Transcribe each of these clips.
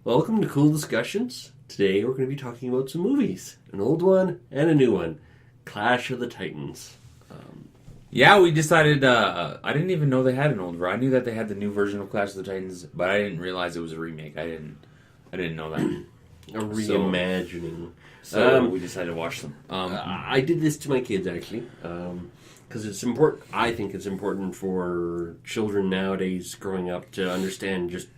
Welcome to Cool Discussions. Today we're going to be talking about some movies. An old one and a new one. Clash of the Titans. Yeah, we decided, I didn't even know they had an old version. I knew that they had the new version of Clash of the Titans, but I didn't realize it was a remake. I didn't know that. A reimagining. So we decided to watch them. I did this to my kids, actually. Because it's important. I think it's important for children nowadays growing up to understand just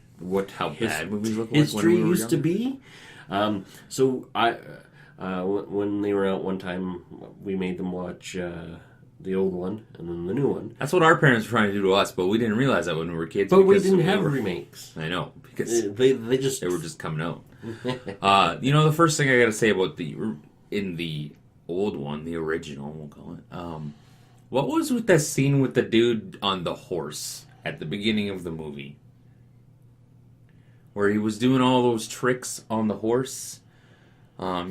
how bad movies look like history when we were used to younger. be. So I, when they were out one time, we made them watch the old one and then the new one. That's what our parents were trying to do to us, but we didn't realize that when we were kids. But we didn't have remakes. I know, because they were just coming out. The first thing I got to say about in the old one, the original, we'll call it. What was with that scene with the dude on the horse at the beginning of the movie? Where he was doing all those tricks on the horse. That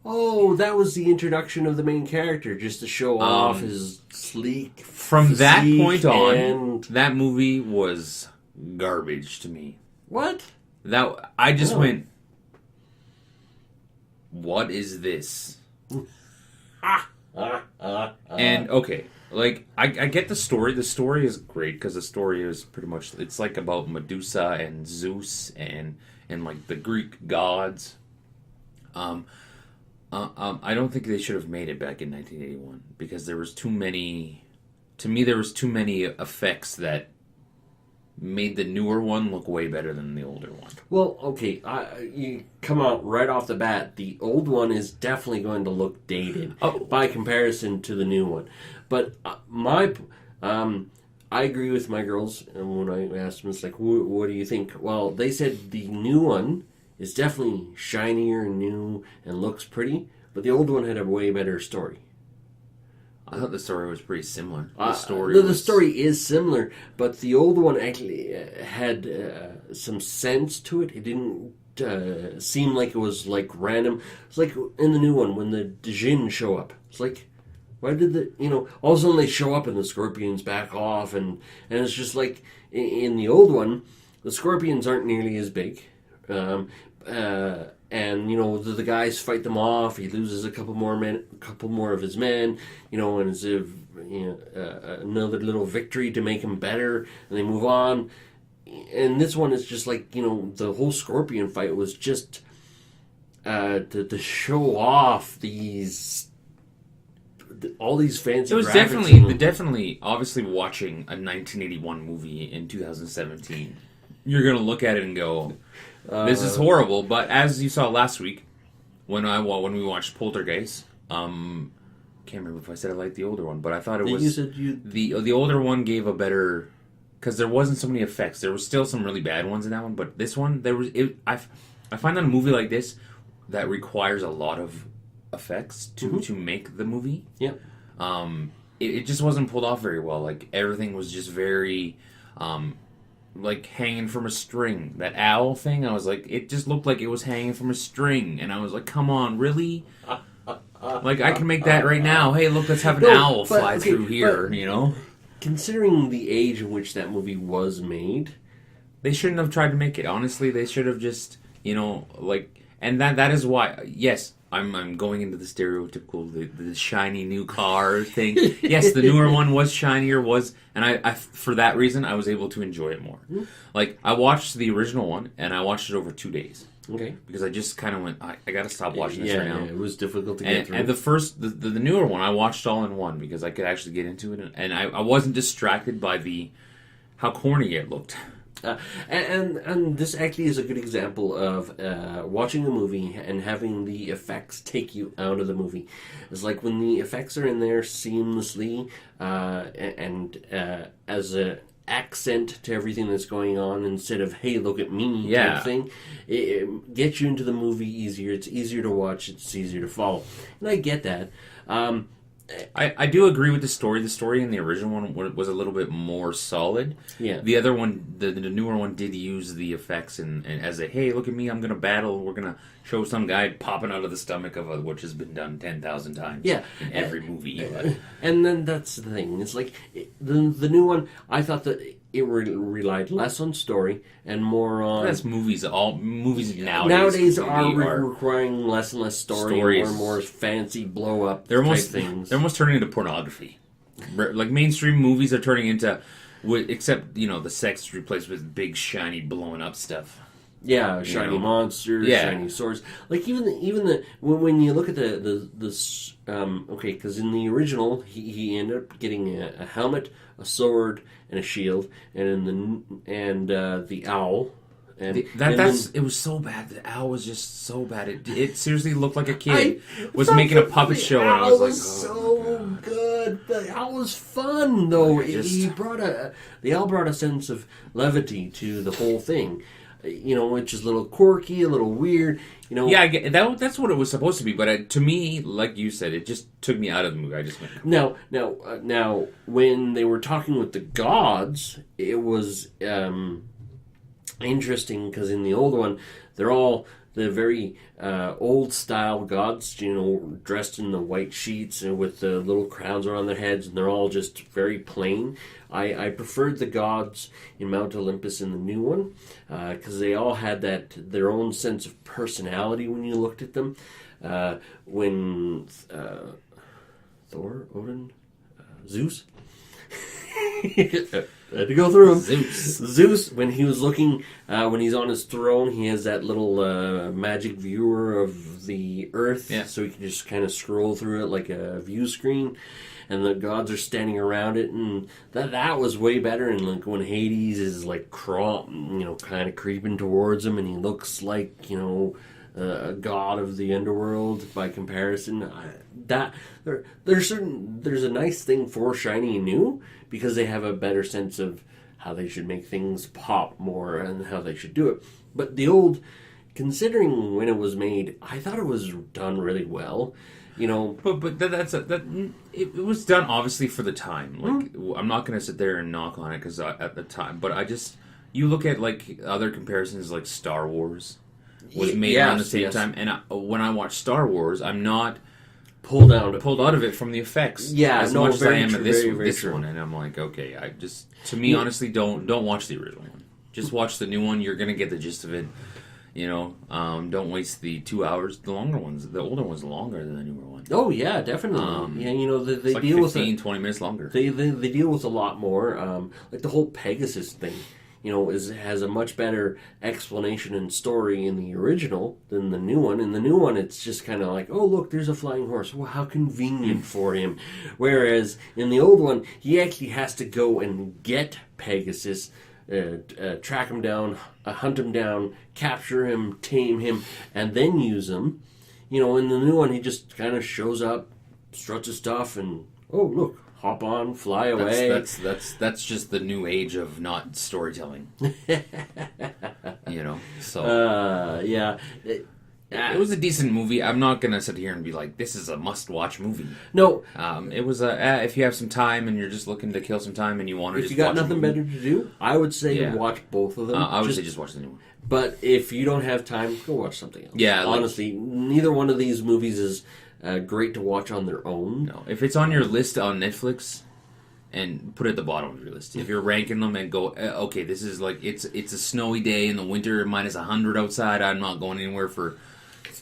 was the introduction of the main character, just to show off his sleek. From that point on, that movie was garbage to me. What? I just went, what is this? And okay, I get the story. The story is great because the story is pretty much, it's like about Medusa and Zeus and like the Greek gods. I don't think they should have made it back in 1981 because there was too many effects that made the newer one look way better than the older one. Well, okay, you come out right off the bat. The old one is definitely going to look dated by comparison to the new one. But I agree with my girls, and when I asked them, it's like, what do you think? Well, they said the new one is definitely shinier and new and looks pretty, but the old one had a way better story. I thought the story was pretty similar. The story is similar, but the old one actually had some sense to it. It didn't seem like it was like random. It's like in the new one when the Djinn show up. It's like, why did all of a sudden they show up and the scorpions back off, and it's just like in the old one, the scorpions aren't nearly as big. And the guys fight them off. He loses a couple more of his men, and as if another little victory to make him better, and they move on. And this one is just like the whole scorpion fight was just to show off all these fancy. It was graphics definitely obviously watching a 1981 movie in 2017. You're gonna look at it and go, this is horrible. But as you saw last week, when we watched Poltergeist, can't remember if I said I liked the older one, but I thought it was the older one gave a better, because there wasn't so many effects. There was still some really bad ones in that one, but this one I find that a movie like this that requires a lot of effects to make the movie. Yep. It just wasn't pulled off very well. Like everything was just very like hanging from a string. That owl thing, I was like, it just looked like it was hanging from a string, and I was like, come on, really? Like I can make that right now. Hey, look, let's have an owl fly through here. Considering the age in which that movie was made, they shouldn't have tried to make it. Honestly, they should have just and that is why. Yes, I'm going into the stereotypical the shiny new car thing. Yes, the newer one was shinier, and I for that reason I was able to enjoy it more. Mm-hmm. Like I watched the original one and I watched it over 2 days. Okay. Because I just kind of went, I got to stop watching this right now. Yeah, it was difficult to get through. And the newer one I watched all in one because I could actually get into it, and I wasn't distracted by how corny it looked. And this actually is a good example of watching a movie and having the effects take you out of the movie. It's like when the effects are in there seamlessly and as an accent to everything that's going on instead of, hey, look at me type thing. It gets you into the movie easier. It's easier to watch. It's easier to follow. And I get that. I do agree with the story. The story in the original one was a little bit more solid. Yeah. The other one, the newer one, did use the effects and as a, hey, look at me, I'm going to battle. We're going to show some guy popping out of the stomach of which has been done 10,000 times. Yeah. In every movie. And then that's the thing. It's like the new one. I thought that it relied less on story and more on. That's movies. All movies nowadays are requiring less and less story, stories. and more fancy blow up They're type almost things. They're almost turning into pornography. Like mainstream movies are turning into, except the sex is replaced with big shiny blowing up stuff. Yeah, shiny monsters, shiny swords. Like even the when you look at the okay, because in the original he ended up getting a helmet, a sword, and a shield, and the owl. And it was so bad. The owl was just so bad. It seriously looked like a kid was making a puppet show. And I was like, so good. The owl was fun though. The owl brought a sense of levity to the whole thing. Which is a little quirky, a little weird. Yeah, I get, that's what it was supposed to be. But to me, like you said, it just took me out of the movie. I just went. Now, when they were talking with the gods, it was interesting because in the old one, they're all the very old style gods, dressed in the white sheets and with the little crowns around their heads, and they're all just very plain. I preferred the gods in Mount Olympus in the new one because they all had their own sense of personality when you looked at them. When Thor, Odin, Zeus. I had to go through him. Zeus, when he was looking, when he's on his throne, he has that little magic viewer of the earth, so he can just kind of scroll through it like a view screen, and the gods are standing around it, and that was way better. And like when Hades is like kind of creeping towards him, and he looks like a god of the underworld by comparison. There's a nice thing for shiny and new because they have a better sense of how they should make things pop more and how they should do it. But the old, considering when it was made, I thought it was done really well. But it was done obviously for the time. Like I'm not going to sit there and knock on it because at the time, but you look at like other comparisons like Star Wars was made around the same time, and when I watch Star Wars, I'm not pulled out of it from the effects as much as I am at this one, and I'm like, okay, honestly, don't watch the original one. Just watch the new one. You're gonna get the gist of it. Don't waste the 2 hours. The longer ones, the older one's longer than the newer one. Oh yeah, definitely. They like deal 15, with 20 minutes longer. They deal with a lot more. Like the whole Pegasus thing. Has a much better explanation and story in the original than the new one. In the new one, it's just kind of like, oh, look, there's a flying horse. Well, how convenient for him. Whereas in the old one, he actually has to go and get Pegasus, track him down, hunt him down, capture him, tame him, and then use him. In the new one, he just kind of shows up, struts his stuff, and, oh, look. Hop on, fly away. That's just the new age of not storytelling. So yeah. It was a decent movie. I'm not gonna sit here and be like, this is a must-watch movie. No. It was if you have some time and you're just looking to kill some time and you want to, if you got nothing better to do, I would say watch both of them. I would say just watch the new one. But if you don't have time, go watch something else. Yeah, honestly, neither one of these movies is great to watch on their own. No, if it's on your list on Netflix, and put it at the bottom of your list. If you're ranking them and go, okay, this is like it's a snowy day in the winter, minus 100 outside. I'm not going anywhere for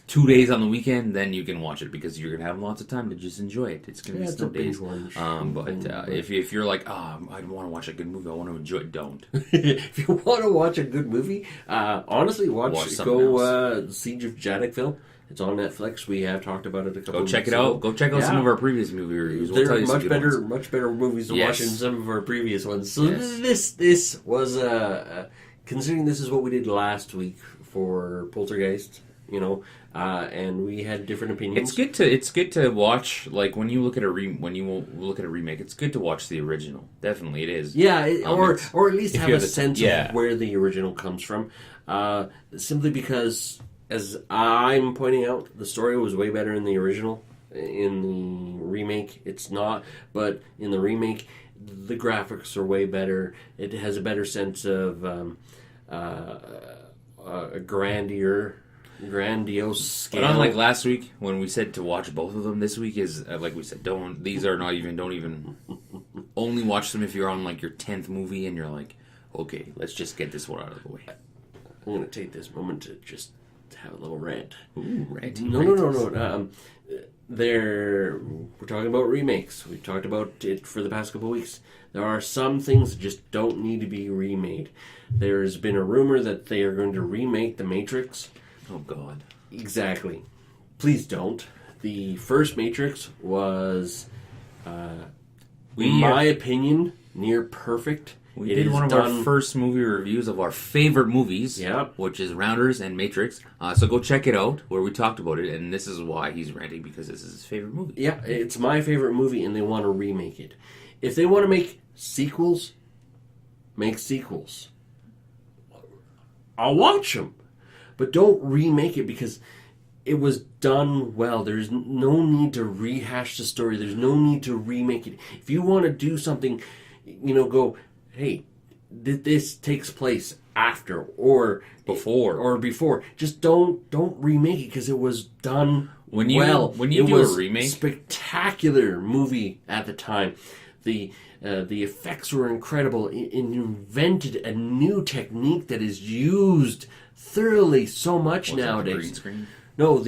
2 days on the weekend. Then you can watch it because you're gonna have lots of time to just enjoy it. It's gonna be snow days. If you're like, I want to watch a good movie, I want to enjoy it. Don't. If you want to watch a good movie, honestly, watch Siege of Jadotville. It's on Netflix. We have talked about it a couple. Go check it out. Go check out some of our previous movie reviews. There are much better movies to watch than some of our previous ones. So this was considering this is what we did last week for Poltergeist. And we had different opinions. It's good to watch. Like when you look at a remake, it's good to watch the original. Definitely, it is. Yeah, or at least have a sense of where the original comes from. Simply because, as I'm pointing out, the story was way better in the original. In the remake, it's not. But in the remake, the graphics are way better. It has a better sense of a grandiose scale. But unlike last week, when we said to watch both of them, this week is like we said, don't even only watch them if you're on like your 10th movie and you're like, Okay, let's just get this one out of the way. I'm going to take this moment to just have a little rant. Ooh, ranting. No. We're talking about remakes. We've talked about it for the past couple of weeks. There are some things that just don't need to be remade. There's been a rumor that they are going to remake The Matrix. Oh, God. Exactly. Please don't. The first Matrix was, in my opinion, near perfect. We did one of our first movie reviews of our favorite movies, which is Rounders and Matrix. So go check it out, where we talked about it, and this is why he's ranting, because this is his favorite movie. Yeah, it's my favorite movie, and they want to remake it. If they want to make sequels, make sequels. I'll watch them. But don't remake it, because it was done well. There's no need to rehash the story. There's no need to remake it. If you want to do something, go... Hey, this takes place after or before. Just don't remake it, because it was done well. When you do a remake, spectacular movie at the time. The effects were incredible. It invented a new technique that is used thoroughly so much nowadays. Green screen? No,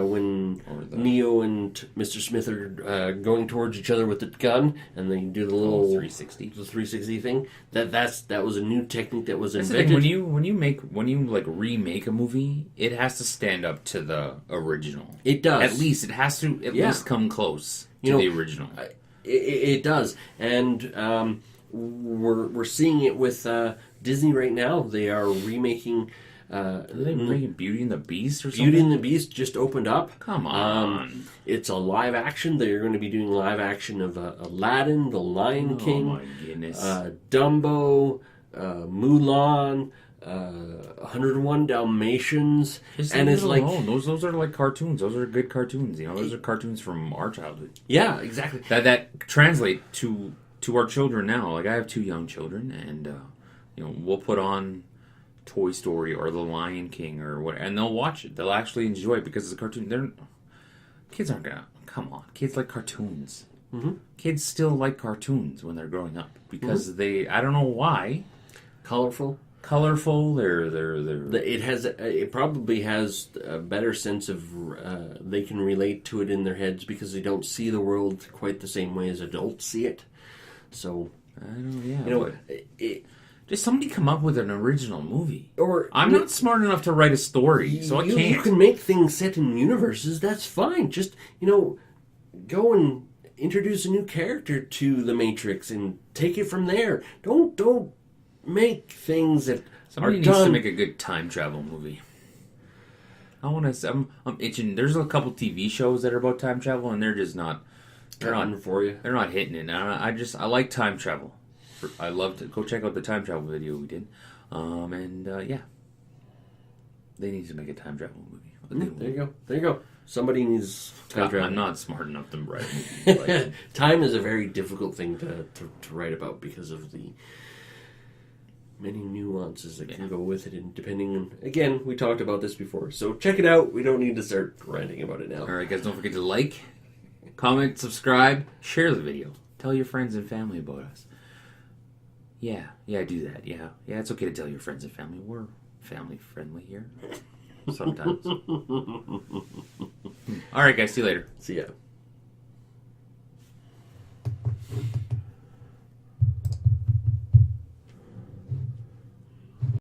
when Neo and Mr. Smith are going towards each other with the gun, and they do the little 360 thing. That was a new technique that was invented. When you remake a movie, it has to stand up to the original. It does. At least it has to least come close to the original. It does, and we're seeing it with Disney right now. They are remaking. Are they making Beauty and the Beast or something? Beauty and the Beast just opened up. Come on. It's a live action. They're going to be doing live action of Aladdin, The Lion King. Oh my goodness. Dumbo, Mulan, 101 Dalmatians. And it's like... Those are like cartoons. Those are good cartoons. Those are cartoons from our childhood. Yeah, exactly. That translate to our children now. Like, I have 2 young children, and we'll put on Toy Story or The Lion King or whatever, and they'll watch it. They'll actually enjoy it because it's a cartoon. Kids aren't gonna... Come on. Kids like cartoons. Mm-hmm. Kids still like cartoons when they're growing up because they... I don't know why. Colorful. It probably has a better sense of they can relate to it in their heads because they don't see the world quite the same way as adults see it. So I don't know. Just somebody come up with an original movie. Or I'm not smart enough to write a story, so I can't. You can make things set in universes. That's fine. Just go and introduce a new character to the Matrix and take it from there. Don't make things that somebody needs to make a good time travel movie. I want to. I'm itching. There's a couple TV shows that are about time travel, and they're just not. They're not for you. They're not hitting it. I like time travel. I love to go check out the time travel video we did, they need to make a time travel movie. There you go. Somebody needs time travel. I'm not smart enough to write a movie like that. Time is a very difficult thing to write about because of the many nuances that can go with it, and depending on, again, we talked about this before, so check it out. We don't need to start ranting about it now. Alright guys, don't forget to like, comment, subscribe, share the video, tell your friends and family about us. Yeah, do that. Yeah, it's okay to tell your friends and family. We're family friendly here. Sometimes. Alright guys, see you later. See ya.